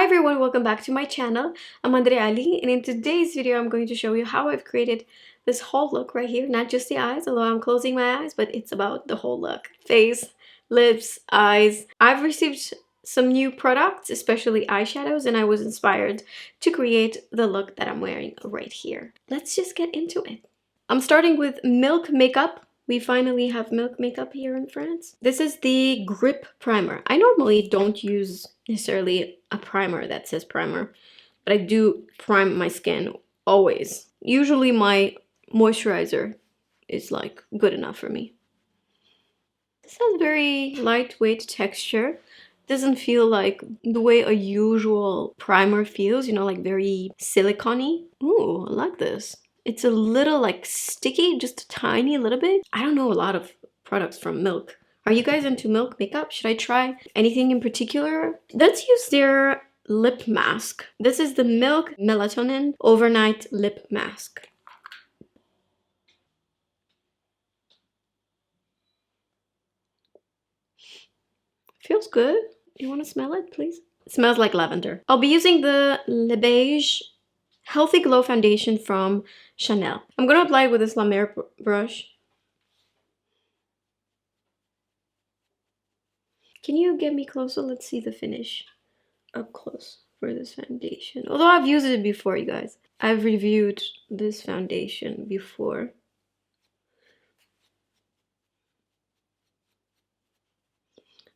everyone, welcome back to my channel. I'm Andreea, and in today's video I'm going to show you how I've created this whole look right here. Not just the eyes, although I'm closing my eyes, but it's about the whole look. Face, lips, eyes. I've received some new products, especially eyeshadows, and I was inspired to create the look that I'm wearing right here. Let's just get into it. I'm starting with Milk makeup. We finally have Milk makeup here in France. This is the Grip Primer. I normally don't use necessarily a primer that says primer, but I do prime my skin always. Usually my moisturizer is like good enough for me. This has very lightweight texture. Doesn't feel like the way a usual primer feels, you know, like very silicone-y. Ooh, I like this. It's a little like sticky, just a tiny little bit. I don't know a lot of products from Milk. Are you guys into Milk makeup? Should I try anything in particular? Let's use their lip mask. This is the Milk Melatonin Overnight Lip Mask. Feels good. You want to smell it, please? It smells like lavender. I'll be using the Le Beige Healthy Glow Foundation from Chanel. I'm going to apply it with this La Mer brush. Can you get me closer? Let's see the finish up close for this foundation. Although I've used it before, you guys. I've reviewed this foundation before.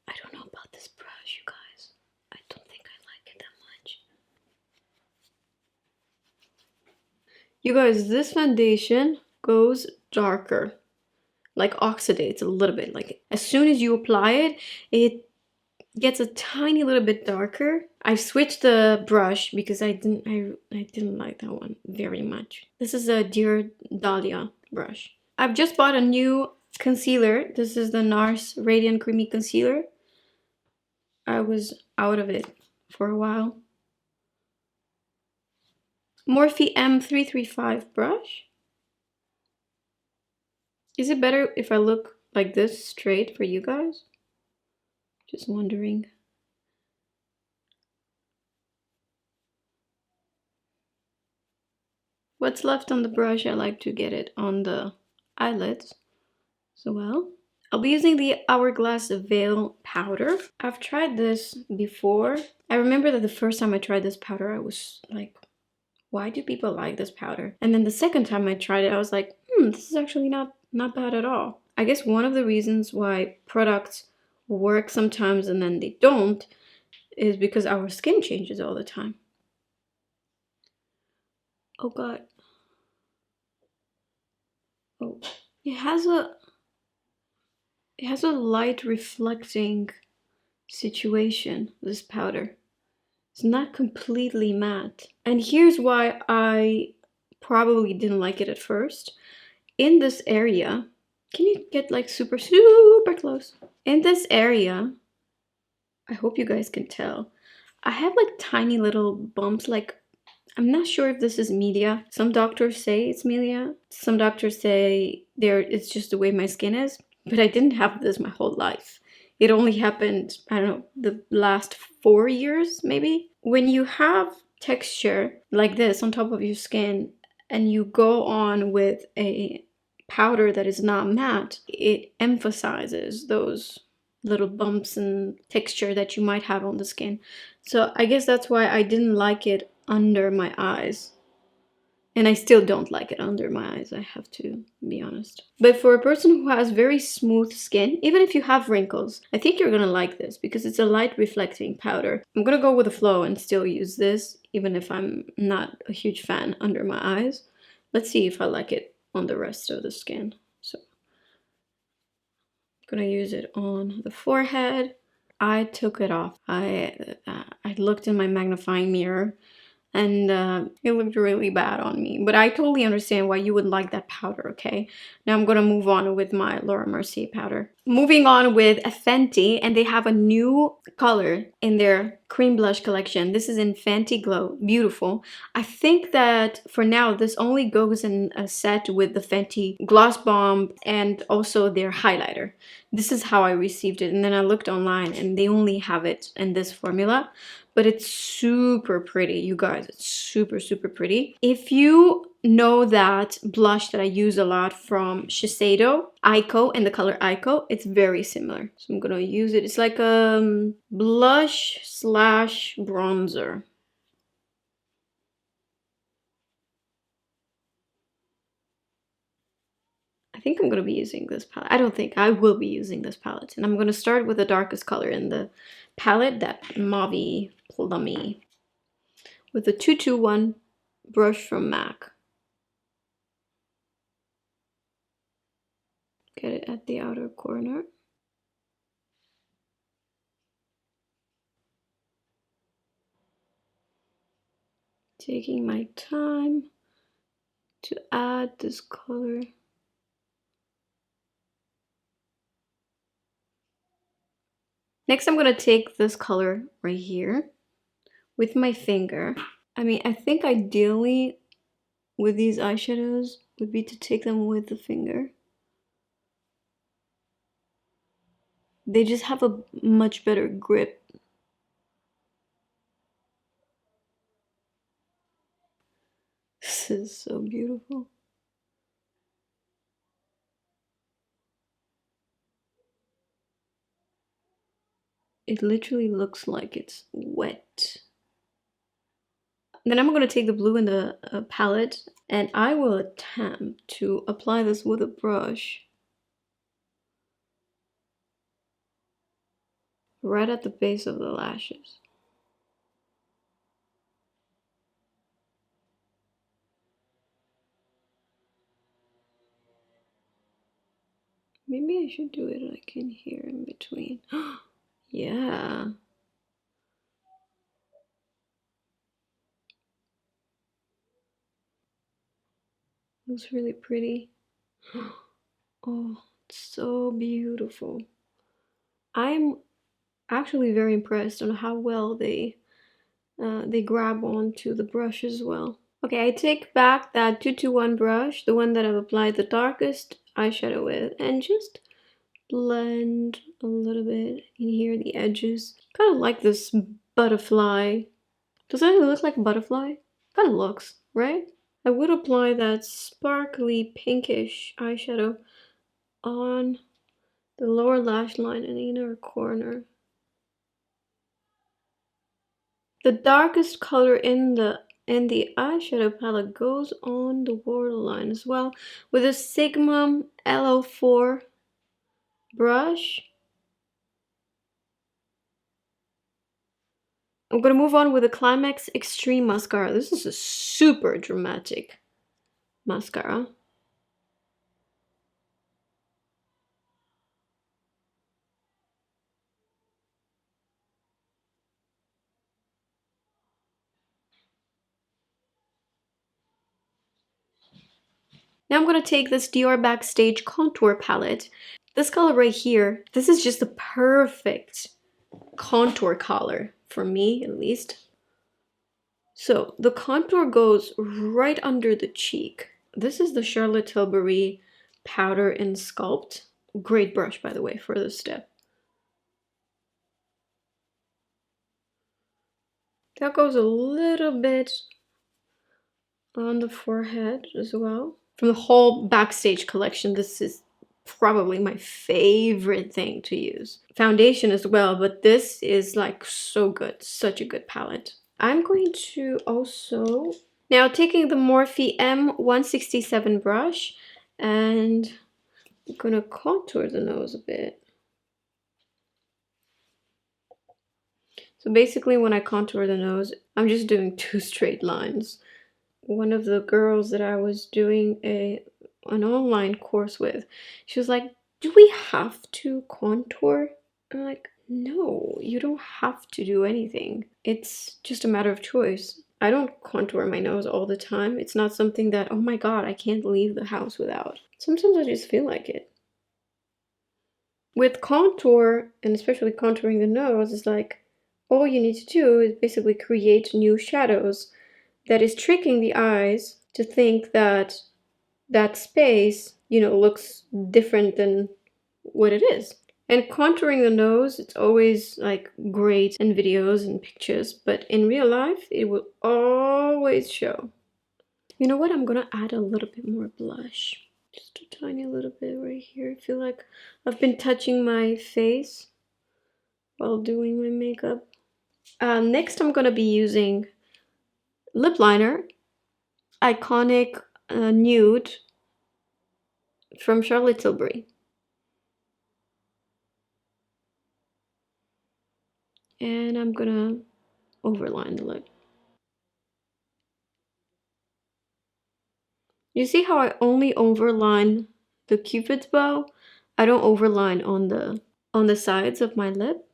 I don't know about this brush, you guys. I don't think I like it that much. You guys, this foundation goes darker. Like oxidates a little bit. Like as soon as you apply it, it gets a tiny little bit darker. I've switched the brush because I didn't like that one very much. This is a Dear Dahlia brush. I've just bought a new concealer. This is the NARS Radiant Creamy Concealer. I was out of it for a while. Morphe M335 brush. Is it better if I look like this straight for you guys? Just wondering. What's left on the brush, I like to get it on the eyelids as well. I'll be using the Hourglass Veil Powder. I've tried this before. I remember that the first time I tried this powder, I was like, why do people like this powder? And then the second time I tried it, I was like, this is actually not bad at all. I guess one of the reasons why products work sometimes and then they don't is because our skin changes all the time. Oh god. Oh, it has a light reflecting situation, this powder. It's not completely matte. And here's why I probably didn't like it at first. In this area, can you get like super close? In this area, I hope you guys can tell, I have like tiny little bumps. Like, I'm not sure if this is media. Some doctors say it's media. Some doctors say it's just the way my skin is. But I didn't have this my whole life. It only happened, I don't know, the last 4 years maybe. When you have texture like this on top of your skin and you go on with a powder that is not matte, it emphasizes those little bumps and texture that you might have on the skin. So I guess that's why I didn't like it under my eyes. And I still don't like it under my eyes, I have to be honest. But for a person who has very smooth skin, even if you have wrinkles, I think you're gonna like this because it's a light reflecting powder. I'm gonna go with the flow and still use this, even if I'm not a huge fan under my eyes. Let's see if I like it on the rest of the skin. So I'm gonna use it on the forehead. I took it off. I looked in my magnifying mirror and it looked really bad on me. But I totally understand why you would like that powder, okay? Now I'm gonna move on with my Laura Mercier powder. Moving on with Fenty, and they have a new color in their cream blush collection. This is in Fenty Glow. Beautiful. I think that for now, this only goes in a set with the Fenty Gloss Bomb and also their highlighter. This is how I received it. And then I looked online and they only have it in this formula. but it's super pretty, you guys. It's super, super pretty. If you know that blush that I use a lot from Shiseido, Aiko, in the color Aiko, it's very similar. So I'm gonna use it. It's like a blush slash bronzer. I think I'm going to be using this palette. I don't think, I will be using this palette. And I'm going to start with the darkest color in the palette, that mauvey plummy, with the 221 brush from MAC. Get it at the outer corner. Taking my time to add this color. Next, I'm going to take this color right here with my finger. I mean, I think ideally with these eyeshadows would be to take them with the finger. They just have a much better grip. This is so beautiful. It literally looks like it's wet. Then I'm going to take the blue in the palette, and I will attempt to apply this with a brush right at the base of the lashes. Maybe I should do it like in here in between. Yeah. Looks really pretty. Oh, it's so beautiful. I'm actually very impressed on how well they grab onto the brush as well. Okay, I take back that 221 brush, the one that I've applied the darkest eyeshadow with, and just blend a little bit in here, the edges. Kind of like this butterfly. Does that look like a butterfly? Kind of looks, right? I would apply that sparkly pinkish eyeshadow on the lower lash line and inner corner. The darkest color in the eyeshadow palette goes on the waterline as well with a Sigma LO4 brush. I'm gonna move on with the Climax Extreme Mascara. This is a super dramatic mascara. Now I'm gonna take this Dior Backstage Contour Palette. This color right here, this is just the perfect contour color, for me at least. So the contour goes right under the cheek. This is the Charlotte Tilbury Powder and Sculpt. Great brush, by the way, for this step. That goes a little bit on the forehead as well. From the whole Backstage collection, this is probably my favorite thing to use. Foundation as well, but this is like so good, such a good palette. I'm going to also, now taking the Morphe M167 brush, and I'm gonna contour the nose a bit. So basically when I contour the nose, I'm just doing 2 straight lines. One of the girls that I was doing an online course with, she was like, do we have to contour? I'm like, no, you don't have to do anything. It's just a matter of choice. I don't contour my nose all the time. It's not something that, oh my god, I can't leave the house without. Sometimes I just feel like it. With contour, and especially contouring the nose, it's like, all you need to do is basically create new shadows that is tricking the eyes to think that that space, you know, looks different than what it is. And contouring the nose, it's always like great in videos and pictures, but in real life, it will always show. You know what? I'm gonna add a little bit more blush. Just a tiny little bit right here. I feel like I've been touching my face while doing my makeup. Next, I'm gonna be using lip liner, Iconic Nude from Charlotte Tilbury. And I'm gonna overline the lip. You see how I only overline the cupid's bow? I don't overline on the sides of my lip.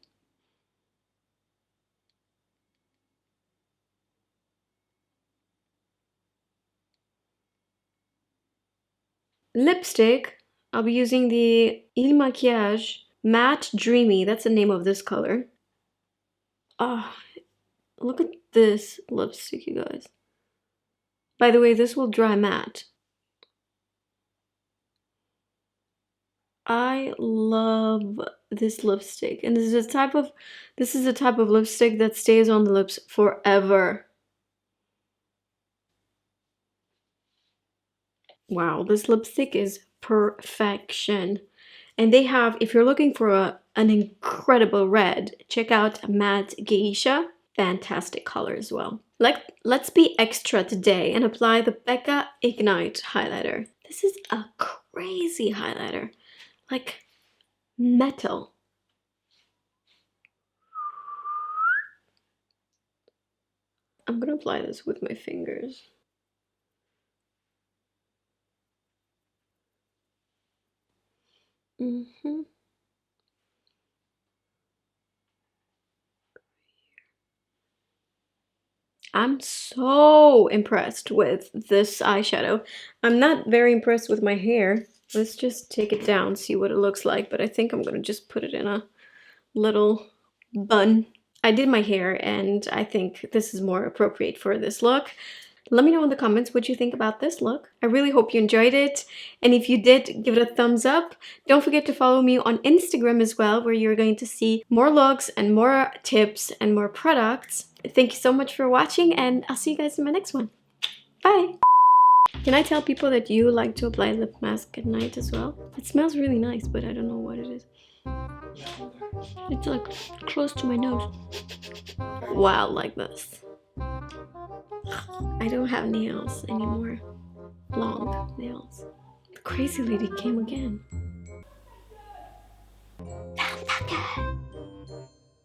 Lipstick, I'll be using the Il Maquillage Matte Dreamy. That's the name of this color. Oh, look at this lipstick, you guys. By the way, this will dry matte. I love this lipstick, and this is the type of lipstick that stays on the lips forever. Wow, this lipstick is perfection. And they have, if you're looking for an incredible red, check out Matte Geisha. Fantastic color as well. Let's be extra today and apply the Becca Ignite highlighter. This is a crazy highlighter, like metal. I'm gonna apply this with my fingers. I'm so impressed with this eyeshadow. I'm not very impressed with my hair. Let's just take it down, see what it looks like, but I think I'm gonna just put it in a little bun. I did my hair and I think this is more appropriate for this look. Let me know in the comments what you think about this look. I really hope you enjoyed it. And if you did, give it a thumbs up. Don't forget to follow me on Instagram as well, where you're going to see more looks and more tips and more products. Thank you so much for watching, and I'll see you guys in my next one. Bye! Can I tell people that you like to apply lip mask at night as well? It smells really nice, but I don't know what it is. It's like close to my nose. Wow, like this. I don't have nails anymore. Long nails. The crazy lady came again. Becca!